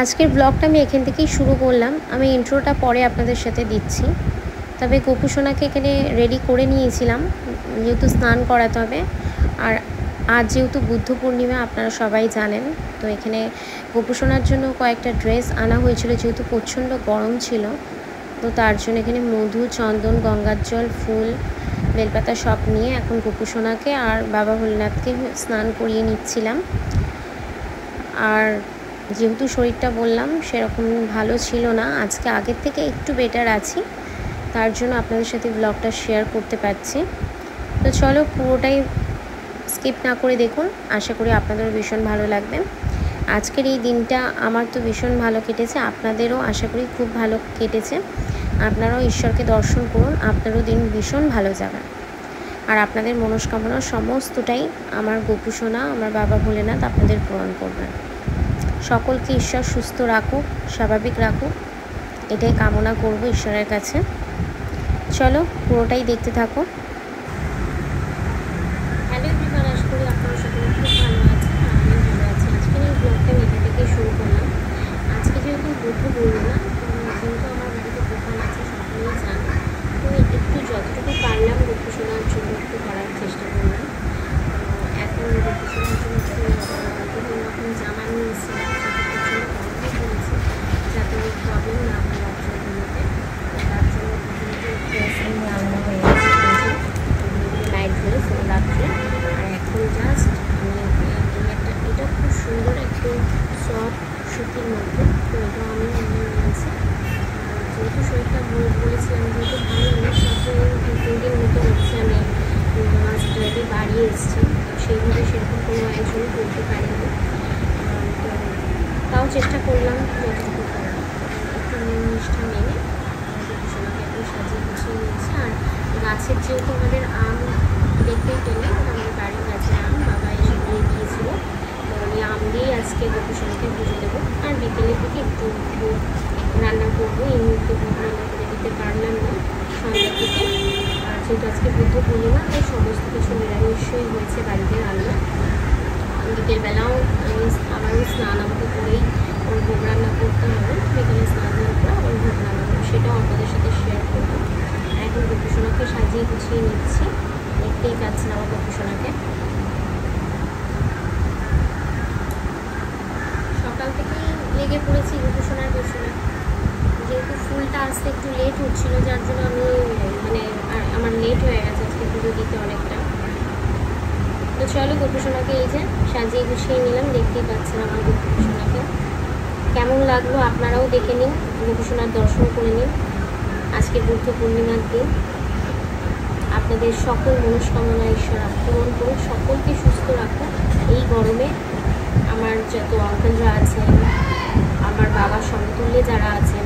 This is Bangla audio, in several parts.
আজকের ব্লগটা আমি এখান থেকেই শুরু করলাম। আমি ইন্ট্রোটা পরে আপনাদের সাথে দিচ্ছি। তবে গোপু সোনাকে এখানে রেডি করে নিয়েছিলাম, যেহেতু স্নান করাতে হবে। আর আজ যেহেতু বুদ্ধ পূর্ণিমা আপনারা সবাই জানেন, তো এখানে গোপু সোনার জন্য কয়েকটা ড্রেস আনা হয়েছিল, যেহেতু প্রচণ্ড গরম ছিল। তো তার জন্য এখানে মধু, চন্দন, গঙ্গার জল, ফুল, বেলপাতা সব নিয়ে এখন গোপু সোনাকে আর বাবা ভোলেনাথকে স্নান করিয়ে নিচ্ছিলাম। আর যেহেতু শরীরটা বললাম সেরকম ভালো ছিল না, আজকে আগের থেকে একটু বেটার আছি, তার জন্য আপনাদের সাথে ব্লগটা শেয়ার করতে পারছি। তো চলো পুরোটাই স্কিপ না করে দেখুন, আশা করি আপনাদেরও ভীষণ ভালো লাগবে। আজকের এই দিনটা আমার তো ভীষণ ভালো কেটেছে, আপনাদেরও আশা করি খুব ভালো কেটেছে। আপনারাও ঈশ্বরকে দর্শন করুন, আপনারও দিন ভীষণ ভালো যাবে। আর আপনাদের মনস্কামনা সমস্তটাই আমার গোপু সোনা, আমার বাবা ভোলেনাথ আপনাদের পূরণ করবেন। সকলকে ঈশ্বর সুস্থ রাখুক, স্বাভাবিক রাখুক, এটাই কামনা করব ঈশ্বরের কাছে। চলো পুরোটাই দেখতে থাকো। হ্যালো এভরিওয়ান, আশা করি আপনারা সকলে খুব ভালো আছেন আর আমিও ভালো আছি। আজকের এই ব্লগটা আমি এটা থেকে শুরু করলাম। আজকে যেহেতু বুদ্ধ পূর্ণিমা, যেহেতু আমার বাড়িতে দোকান আছে সকলেই জানে, তো একটু যতটুকু পারলাম গোপু সোনার জন্য একটু করার চেষ্টা করলাম। এখন গোপু সোনার জন্য এখন জামা নিয়ে এসেছিলাম, যাতে প্রবলেম না হয় রাত্রেগুলোতে। তার জন্য ড্রেস নিয়ে আলাদা হয়ে গেছে, নাইট ড্রেস রাত্রে। আর এখন জাস্ট আমি একটা, এটা খুব সুন্দর একটু সফট সুতির মধ্যে, তো এটাও আমি নিয়েছি। যেহেতু শরীরটা বলেছিলাম যেহেতু ভালো নেই, সাথে 2 দিন মতো হচ্ছে আমি হসপিটালে বাড়ি এসেছি, সেইভাবে সেরকম কোনো আয়োজনই করতে পারিনি। তাও চেষ্টা করলাম যতটুকু করার, একটু নিষ্ঠা মেনে গোপু সোনাকে একটু সাজিয়ে গুছিয়ে নিয়েছি। আর গাছের যেহেতু আমাদের আম দেখতেই পেলে, আমাদের বাড়ির গাছের আম বাবা এসে দিয়ে দিয়েছিল, তো আমি আম দিয়েই আজকে গোপু সোনাকে পুজো দেবো। আর বিকেলের দিকে একটু রান্না করবো, এই মুহূর্তে রান্না করে দিতে পারলাম না সন্ধ্যার দিকে। আর যেহেতু আজকে বুদ্ধ পূর্ণিমা, তাই সমস্ত কিছু নিরামিষই হয়েছে বাড়িতে রান্না। বিকেলবেলাও আবারও স্নান আমাকে করেই ওর ভোগ রান্না করতে হবে, বিকেলে স্নান করে আবার ভোগ রান্না করবো, সেটাও আপনাদের সাথে শেয়ার করবো। এখন গোপু সোনাকে সাজিয়ে গুছিয়ে নিচ্ছি, দেখতেই পাচ্ছেন আমার গোপু সোনাকে। সকাল থেকেই লেগে পড়েছি গোপু সোনার পেছনে, যেহেতু ফুলটা আসতে একটু লেট হচ্ছিলো, যার জন্য আমি আমার লেট হয়ে গেছে আজকে পুজো দিতে অনেকটা। তো চলো গোপু সোনাকে এই যে সাজিয়ে গুছিয়ে নিলাম, দেখতেই পাচ্ছেন আমার গোপু সোনাকে। কেমন লাগলো আপনারাও দেখে নিন, গোপু সোনার দর্শন করে নিন। আজকে বুদ্ধ পূর্ণিমার দিন, আপনাদের সকল মনস্কামনা ঈশ্বর পূরণ করুন, সকলকে সুস্থ রাখুন। এই গরমে আমার যত আঙ্কেলরা আছেন, আমার বাবার সমতুল্যে যারা আছেন,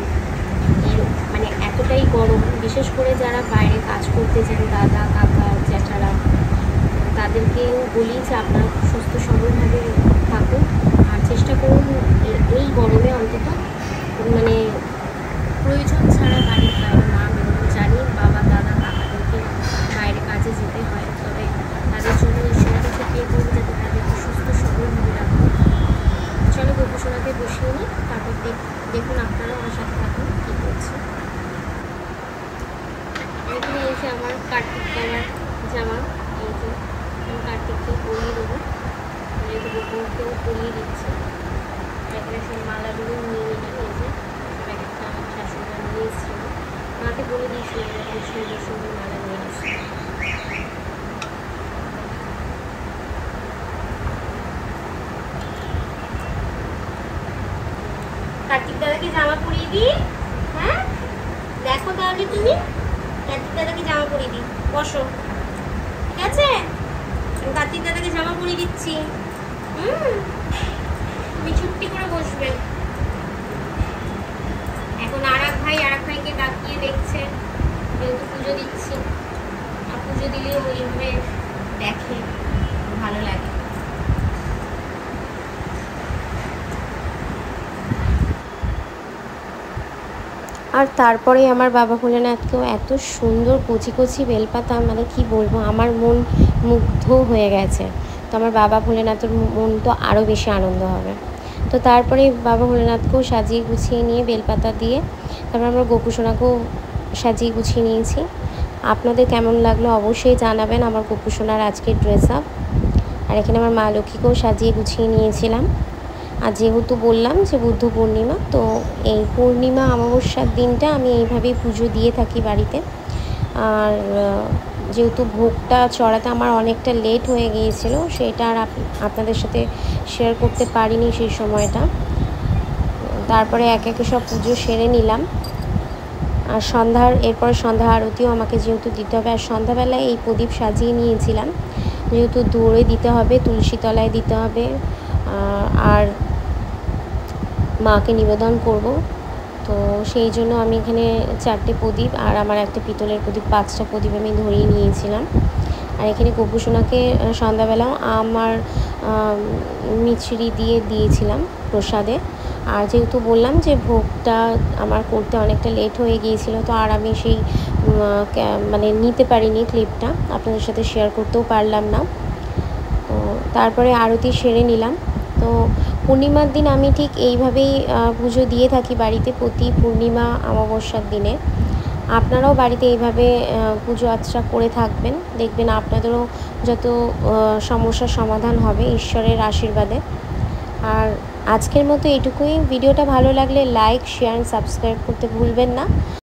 এতটাই গরম, বিশেষ করে যারা বাইরে কাজ করতে যান, দাদা, কাকা, জ্যাঠারা, তাদেরকেও বলি যে আপনারা সুস্থ সবলভাবে থাকুন। আর চেষ্টা করুন এই গরমে অন্তত প্রয়োজন ছাড়া বাড়ির বাইরে না বেরোনো। জানি বাবা, দাদা, কাকাদেরকে বাইরে কাজে যেতে হয়, তবে তাদের জন্য ঈশ্বরের কাছে প্রে করবো যাতে তাদেরকে সুস্থ সবলভাবে রাখুন। চলো গোপু সোনাকে বসিয়ে নিই, তারপর দেখুন আপনারাও আমার সাথে থাকুন কী করছে। এখানে এসে আমার কার্তিক বাবার জামা, এই যে আমি কার্তিককেও পরিয়ে দেবো, যেহেতু গোপুকেও পরিয়ে দিচ্ছি। এখানে সেই মালাগুলো নিয়ে নিলাম, এই যে একটা আমার শাশুড়িরা নিয়ে এসেছিল, মাকে বলে দিয়েছিল এরকম সুন্দর সুন্দর মালা নিয়ে আসছে। কার্তিক দাদাকে জামা পরিয়ে দিই, হ্যাঁ দেখো তাহলে তুমি, কার্তিক দাদাকে জামা পরিয়ে দিই, বসো, ঠিক আছে? আমি কার্তিক দাদাকে জামা পরিয়ে দিচ্ছি, তুমি ছুটি করে বসবে। এখন আর এক ভাইকে ডাকিয়ে দেখছে, যেহেতু পুজো দিচ্ছি, আর পুজো দিলেও ওইভাবে দেখে, ভালো লাগে। আর তারপরে আমার বাবা ভোলেনাথকেও এত সুন্দর কচি কচি বেলপাতা, কি বলবো, আমার মন মুগ্ধ হয়ে গেছে। তো আমার বাবা ভোলেনাথের মন তো আরও বেশি আনন্দ হবে। তো তারপরে বাবা ভোলেনাথকেও সাজিয়ে গুছিয়ে নিয়ে বেলপাতা দিয়ে তারপর আমরা গোপুসোনাকেও সাজিয়ে গুছিয়ে নিয়েছি। আপনাদের কেমন লাগলো অবশ্যই জানাবেন আমার গোপুসোনার আজকের ড্রেস আপ। আর এখানে আমার মা লক্ষ্মীকেও সাজিয়ে গুছিয়ে নিয়েছিলাম। আর যেহেতু বললাম যে বুদ্ধ পূর্ণিমা, তো এই পূর্ণিমা অমাবস্যার দিনটা আমি এইভাবেই পুজো দিয়ে থাকি বাড়িতে। আর যেহেতু ভোগটা চড়াতে আমার অনেকটা লেট হয়ে গিয়েছিল, সেটা আর আপনাদের সাথে শেয়ার করতে পারিনি সেই সময়টা। তারপরে একে একে সব পুজো সেরে নিলাম। আর এরপরে সন্ধ্যা আরতিও আমাকে যেহেতু দিতে হবে, আর সন্ধ্যাবেলায় এই প্রদীপ সাজিয়ে নিয়েছিলাম, যেহেতু দূরে দিতে হবে, তুলসী তলায় দিতে হবে, আর মাকে নিবেদন করব। তো সেই জন্য আমি এখানে 4টে প্রদীপ আর আমার একটা পিতলের প্রদীপ, 5টা প্রদীপ আমি ধরিয়ে নিয়েছিলাম। আর এখানে গোপুসোনাকে সন্ধ্যাবেলাও আমার মিছরি দিয়ে দিয়েছিলাম প্রসাদে। আর যেহেতু বললাম যে ভোগটা আমার করতে অনেকটা লেট হয়ে গিয়েছিল, তো আর আমি সেই মানে নিতে পারিনি ক্লিপটা, আপনাদের সাথে শেয়ার করতেও পারলাম না। তো তারপরে আরতি সেরে নিলাম। তো পূর্ণিমার দিন আমি ঠিক এইভাবেই পুজো দিয়ে থাকি বাড়িতে, প্রতি পূর্ণিমা অমাবস্যার দিনে। আপনারাও বাড়িতে এইভাবে পুজো আর্চা করে থাকবেন, দেখবেন আপনাদেরও যত সমস্যার সমাধান হবে ঈশ্বরের আশীর্বাদে। আর আজকের মতো এটুকুই। ভিডিওটা ভালো লাগলে লাইক, শেয়ার, সাবস্ক্রাইব করতে ভুলবেন না।